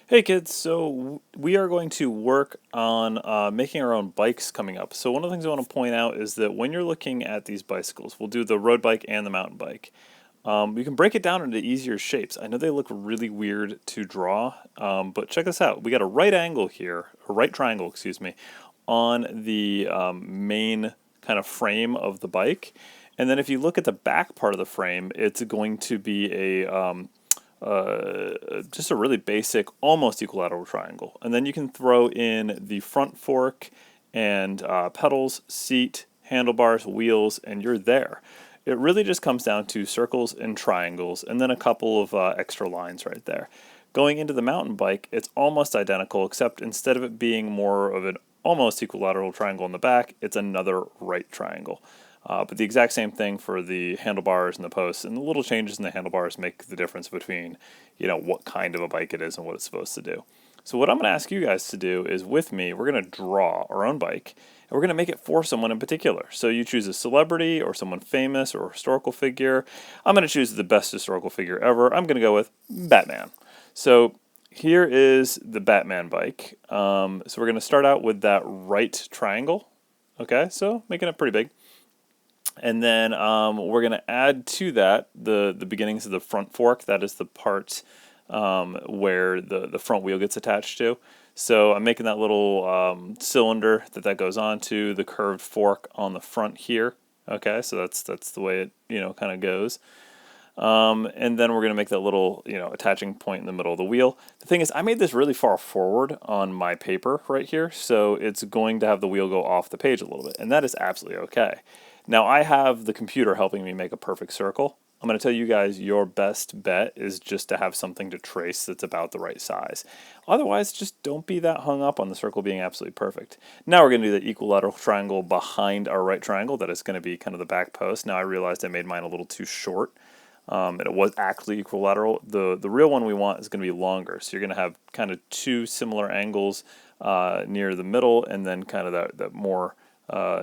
Hey kids, so we are going to work on making our own bikes coming up. So one of the things I want to point out is that when you're looking at these bicycles, we'll do the road bike and the mountain bike. You can break it down into easier shapes. I know they look really weird to draw, but check this out. We got a right angle here, a right triangle, excuse me, on the main kind of frame of the bike. And then if you look at the back part of the frame, it's going to be just a really basic, almost equilateral triangle. And then you can throw in the front fork and pedals, seat, handlebars, wheels, and you're there. It really just comes down to circles and triangles, and then a couple of extra lines right there. Going into the mountain bike, it's almost identical, except instead of it being more of an almost equilateral triangle in the back, it's another right triangle. But the exact same thing for the handlebars and the posts, and the little changes in the handlebars make the difference between, what kind of a bike it is and what it's supposed to do. So what I'm going to ask you guys to do is with me, we're going to draw our own bike, and we're going to make it for someone in particular. So you choose a celebrity or someone famous or a historical figure. I'm going to choose the best historical figure ever. I'm going to go with Batman. So here is the Batman bike. So we're going to start out with that right triangle. Okay, so making it pretty big. And then we're going to add to that the beginnings of the front fork. That is the part where the front wheel gets attached to. So I'm making that little cylinder that goes onto the curved fork on the front here. Okay, so that's the way it kind of goes. And then we're going to make that little attaching point in the middle of the wheel. The thing is, I made this really far forward on my paper right here, so it's going to have the wheel go off the page a little bit, and that is absolutely okay. Now I have the computer helping me make a perfect circle. I'm going to tell you guys your best bet is just to have something to trace that's about the right size. Otherwise, just don't be that hung up on the circle being absolutely perfect. Now we're going to do the equilateral triangle behind our right triangle. That is going to be kind of the back post. Now I realized I made mine a little too short. And it was actually equilateral. The real one we want is going to be longer. So you're going to have kind of two similar angles near the middle, and then kind of that more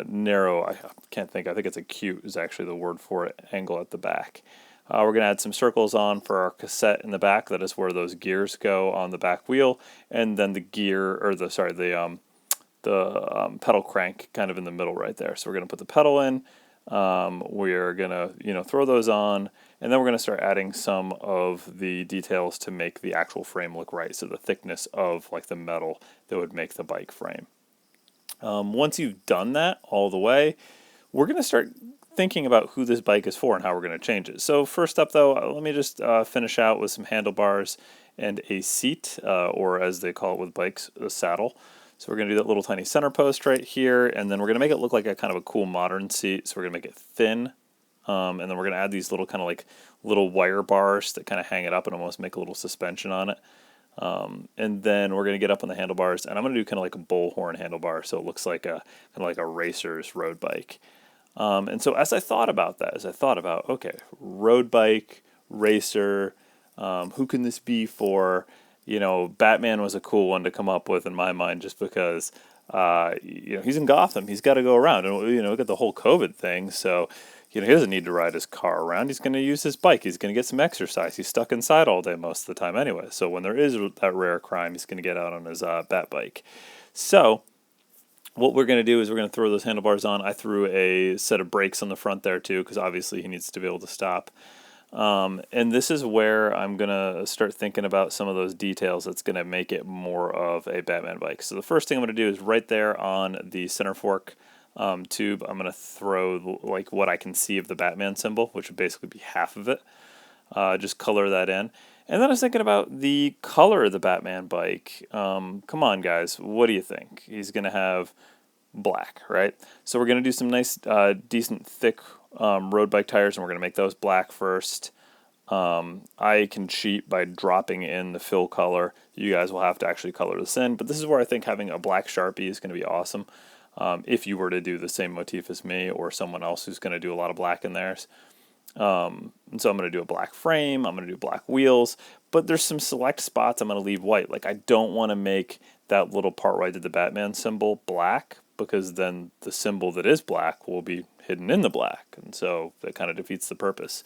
narrow, I can't think, I think it's acute is actually the word for it, angle at the back. We're going to add some circles on for our cassette in the back. That is where those gears go on the back wheel, and then the gear, or the pedal crank kind of in the middle right there. So we're going to put the pedal in. We're going to throw those on, and then we're going to start adding some of the details to make the actual frame look right. So the thickness of like the metal that would make the bike frame. Once you've done that all the way, we're going to start thinking about who this bike is for and how we're going to change it. So first up though, let me just finish out with some handlebars and a seat, or as they call it with bikes, a saddle. So we're going to do that little tiny center post right here, and then we're going to make it look like a kind of a cool modern seat. So we're going to make it thin, and then we're going to add these little kind of like little wire bars that kind of hang it up and almost make a little suspension on it. And then we're going to get up on the handlebars, and I'm going to do kind of like a bullhorn handlebar, so it looks like a kind of like a racer's road bike. And so as I thought about that, okay, road bike, racer, who can this be for? Batman was a cool one to come up with in my mind, just because he's in Gotham. He's got to go around, and we got the whole COVID thing, so he doesn't need to ride his car around. He's going to use his bike. He's going to get some exercise. He's stuck inside all day most of the time anyway. So when there is that rare crime, he's going to get out on his Bat bike. So what we're going to do is we're going to throw those handlebars on. I threw a set of brakes on the front there too, because obviously he needs to be able to stop. And this is where I'm going to start thinking about some of those details that's going to make it more of a Batman bike. So the first thing I'm going to do is right there on the center fork tube, I'm going to throw like what I can see of the Batman symbol, which would basically be half of it. Just color that in. And then I was thinking about the color of the Batman bike. Come on, guys, what do you think? He's going to have black, right? So we're going to do some nice, decent, thick road bike tires, and we're going to make those black first. I can cheat by dropping in the fill color. You guys will have to actually color this in, but this is where I think having a black Sharpie is going to be awesome. If you were to do the same motif as me or someone else who's going to do a lot of black in theirs. And so I'm going to do a black frame, I'm going to do black wheels, but there's some select spots I'm going to leave white. Like I don't want to make that little part where I did the Batman symbol black, because then the symbol that is black will be hidden in the black, and so that kind of defeats the purpose.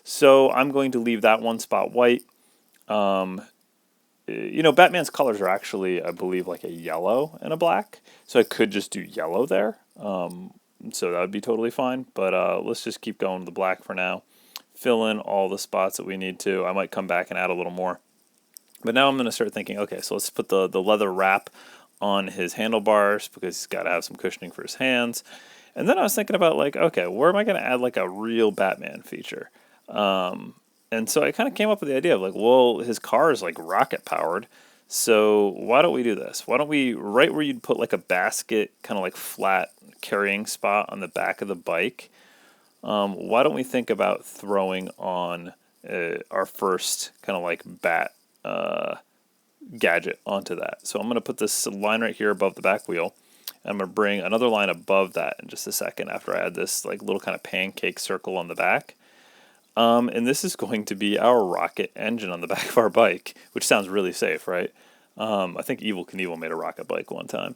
So I'm going to leave that one spot white. Batman's colors are actually, I believe, like a yellow and a black. So I could just do yellow there. So that would be totally fine. But let's just keep going with the black for now. Fill in all the spots that we need to. I might come back and add a little more. But now I'm going to start thinking, okay, so let's put the leather wrap on his handlebars because he's got to have some cushioning for his hands. And then I was thinking about, like, okay, where am I going to add, like, a real Batman feature? And so I kind of came up with the idea of, like, well, his car is, like, rocket powered. So why don't we do this? Why don't we, right where you'd put, like, a basket, kind of like flat carrying spot on the back of the bike, why don't we think about throwing on our first kind of like bat gadget onto that. So I'm going to put this line right here above the back wheel. I'm going to bring another line above that in just a second after I add this like little kind of pancake circle on the back. And this is going to be our rocket engine on the back of our bike, which sounds really safe, right? I think Evel Knievel made a rocket bike one time.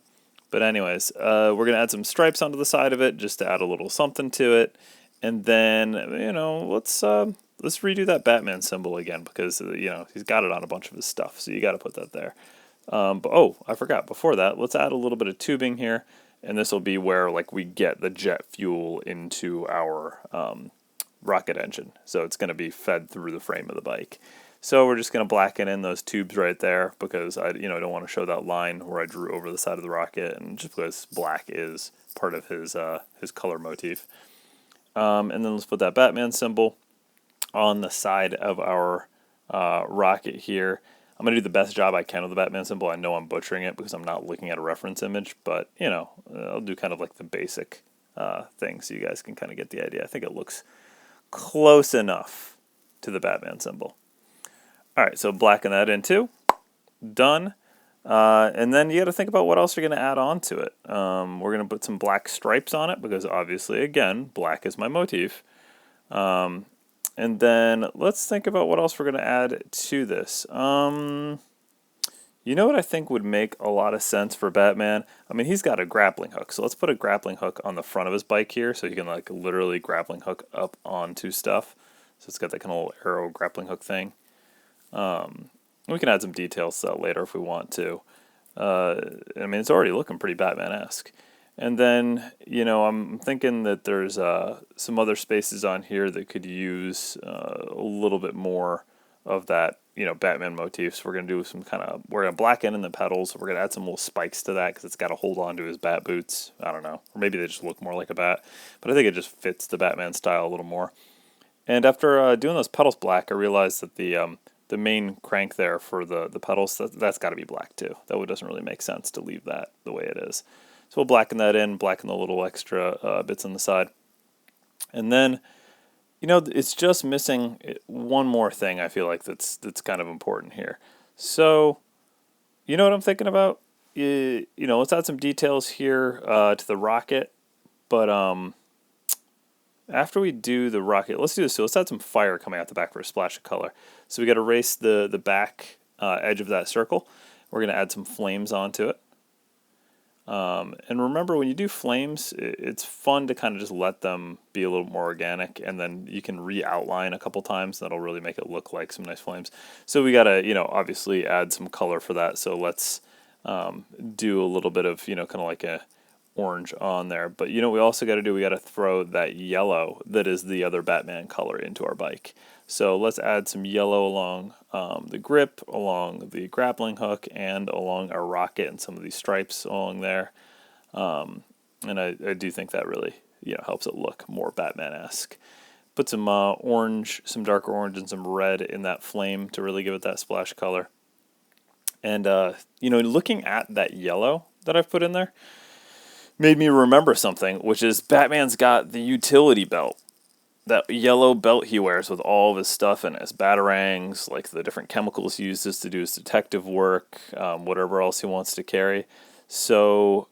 But anyways, we're going to add some stripes onto the side of it just to add a little something to it. And then, let's redo that Batman symbol again because, he's got it on a bunch of his stuff. So you got to put that there. But I forgot. Before that, let's add a little bit of tubing here. And this will be where, like, we get the jet fuel into our rocket engine. So it's going to be fed through the frame of the bike. So we're just going to blacken in those tubes right there because I don't want to show that line where I drew over the side of the rocket, and just because black is part of his color motif. And then let's put that Batman symbol on the side of our rocket here. I'm going to do the best job I can with the Batman symbol. I know I'm butchering it because I'm not looking at a reference image, but, I'll do kind of like the basic thing so you guys can kind of get the idea. I think it looks close enough to the Batman symbol. All right, so blacken that in too. Done. And then you got to think about what else you're going to add on to it. We're going to put some black stripes on it because obviously, again, black is my motif. And then let's think about what else we're going to add to this. You know what I think would make a lot of sense for Batman? I mean, he's got a grappling hook. So let's put a grappling hook on the front of his bike here so you can like literally grappling hook up onto stuff. So it's got that kind of little arrow grappling hook thing. We can add some details to that later if we want to. I mean, it's already looking pretty Batman-esque. And then, I'm thinking that there's some other spaces on here that could use a little bit more of that, Batman motifs. We're going to do we're going to blacken in the pedals. We're going to add some little spikes to that because it's got to hold on to his bat boots. I don't know. Or maybe they just look more like a bat. But I think it just fits the Batman style a little more. And after doing those pedals black, I realized that the main crank there for the pedals, that's got to be black too. That doesn't really make sense to leave that the way it is. So we'll blacken that in, blacken the little extra bits on the side. And then, it's just missing one more thing I feel like that's kind of important here. So, you know what I'm thinking about? Let's add some details here to the rocket. But after we do the rocket, let's do this too. Let's add some fire coming out the back for a splash of color. So we got to erase the back edge of that circle. We're going to add some flames onto it. And remember, when you do flames, it's fun to kind of just let them be a little more organic, and then you can re-outline a couple times. That'll really make it look like some nice flames. So we got to, obviously add some color for that. So let's do a little bit of, kind of like a orange on there. But we also got to do, we got to throw that yellow that is the other Batman color into our bike. So let's add some yellow along the grip, along the grappling hook, and along our rocket and some of these stripes along there. And I do think that really helps it look more Batman-esque. Put some orange, some darker orange, and some red in that flame to really give it that splash color. And looking at that yellow that I've put in there made me remember something, which is Batman's got the utility belt. That yellow belt he wears with all of his stuff in it, his batarangs, like the different chemicals he uses to do his detective work, whatever else he wants to carry. So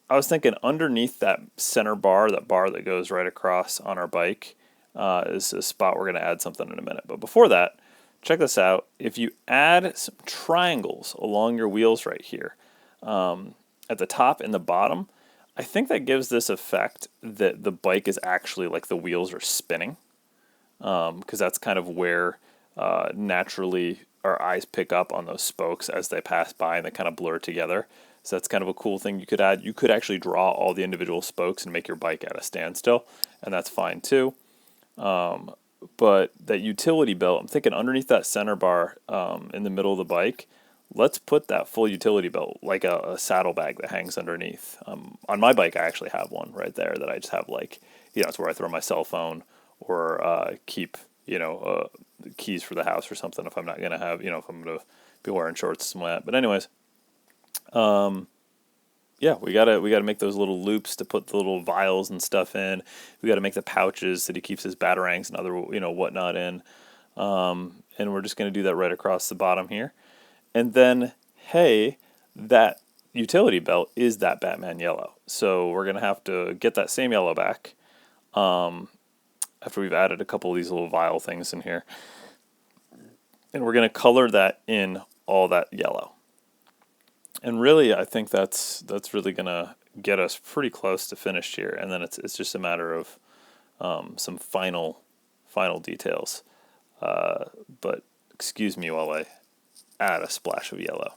I was thinking underneath that center bar, that bar that goes right across on our bike, is a spot we're going to add something in a minute. But before that, check this out. If you add some triangles along your wheels right here, at the top and the bottom, I think that gives this effect that the bike is actually like the wheels are spinning, because that's kind of where naturally our eyes pick up on those spokes as they pass by and they kind of blur together. So that's kind of a cool thing you could add. You could actually draw all the individual spokes and make your bike at a standstill, and that's fine too. But that utility belt, I'm thinking underneath that center bar in the middle of the bike, let's put that full utility belt, like a saddlebag that hangs underneath. On my bike, I actually have one right there that I just have it's where I throw my cell phone or keep, the keys for the house or something if I'm not going to have, if I'm going to be wearing shorts and whatnot. But anyways, yeah, we gotta make those little loops to put the little vials and stuff in. We gotta make the pouches that he keeps his batarangs and other whatnot in. And we're just gonna do that right across the bottom here. And then, hey, that utility belt is that Batman yellow. So we're gonna have to get that same yellow back after we've added a couple of these little vial things in here. And we're gonna color that in all that yellow. And really, I think that's really gonna get us pretty close to finished here, and then it's just a matter of some final details. But excuse me while I add a splash of yellow.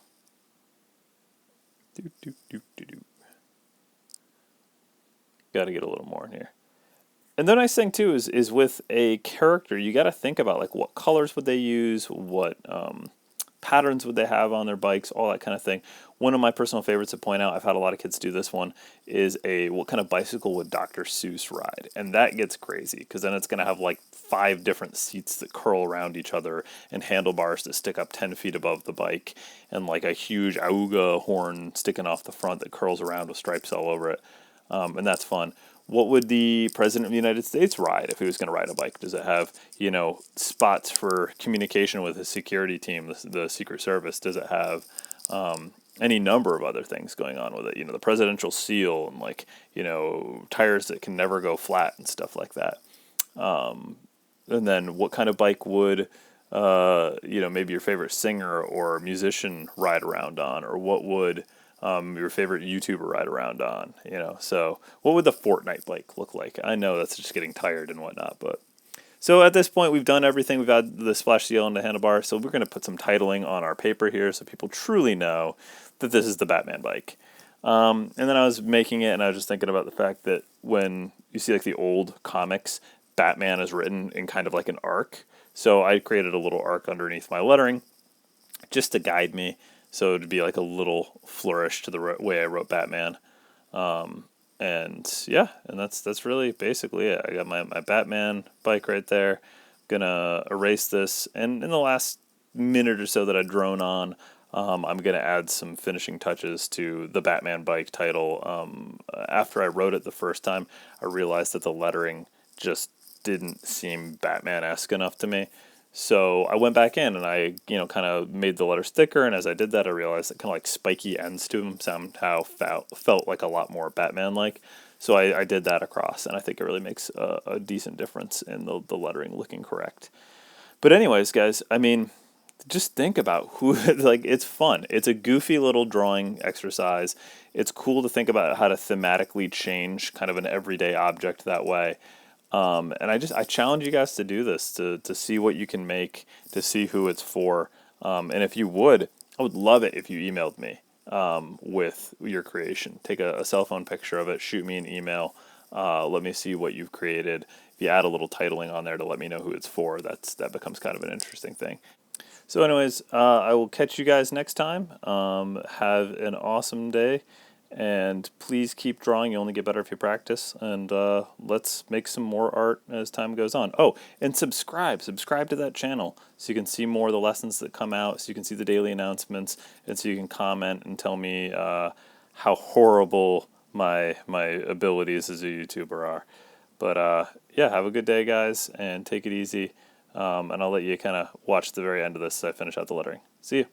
Got to get a little more in here. And the nice thing too is with a character, you got to think about like what colors would they use, what patterns would they have on their bikes, all that kind of thing. One of my personal favorites to point out, I've had a lot of kids do this one, is what kind of bicycle would Dr. Seuss ride? And that gets crazy because then it's going to have like 5 different seats that curl around each other and handlebars that stick up 10 feet above the bike and like a huge auga horn sticking off the front that curls around with stripes all over it. And that's fun. What would the President of the United States ride if he was going to ride a bike? Does it have, spots for communication with his security team, the Secret Service? Does it have any number of other things going on with it? The presidential seal and tires that can never go flat and stuff like that. And then what kind of bike would, maybe your favorite singer or musician ride around on, or what would your favorite YouTuber ride around on, So what would the Fortnite bike look like? I know that's just getting tired and whatnot, but so at this point we've done everything. We've had the splash seal and the handlebar, so we're going to put some titling on our paper here so people truly know that this is the Batman bike. And then I was making it, and I was just thinking about the fact that when you see like the old comics, Batman is written in kind of like an arc. So I created a little arc underneath my lettering just to guide me. So it'd be like a little flourish to the way I wrote Batman. And that's really basically it. I got my Batman bike right there. Gonna erase this. And in the last minute or so that I drone on, I'm gonna add some finishing touches to the Batman bike title. After I wrote it the first time, I realized that the lettering just didn't seem Batman-esque enough to me. So I went back in and I, kind of made the letters thicker. And as I did that, I realized that kind of like spiky ends to them somehow felt like a lot more Batman-like. So I did that across, and I think it really makes a decent difference in the lettering looking correct. But anyways, guys, I mean, just think about who, it's fun. It's a goofy little drawing exercise. It's cool to think about how to thematically change kind of an everyday object that way. And I challenge you guys to do this, to see what you can make, to see who it's for. And if you would, I would love it if you emailed me with your creation. Take a cell phone picture of it, shoot me an email, let me see what you've created. If you add a little titling on there to let me know who it's for, that becomes kind of an interesting thing. So anyways, I will catch you guys next time. Have an awesome day. And please keep drawing. You only get better if you practice. And let's make some more art as time goes on. Oh, and subscribe. Subscribe to that channel so you can see more of the lessons that come out, so you can see the daily announcements, and so you can comment and tell me how horrible my abilities as a YouTuber are. But have a good day, guys, and take it easy. And I'll let you kind of watch the very end of this as I finish out the lettering. See you.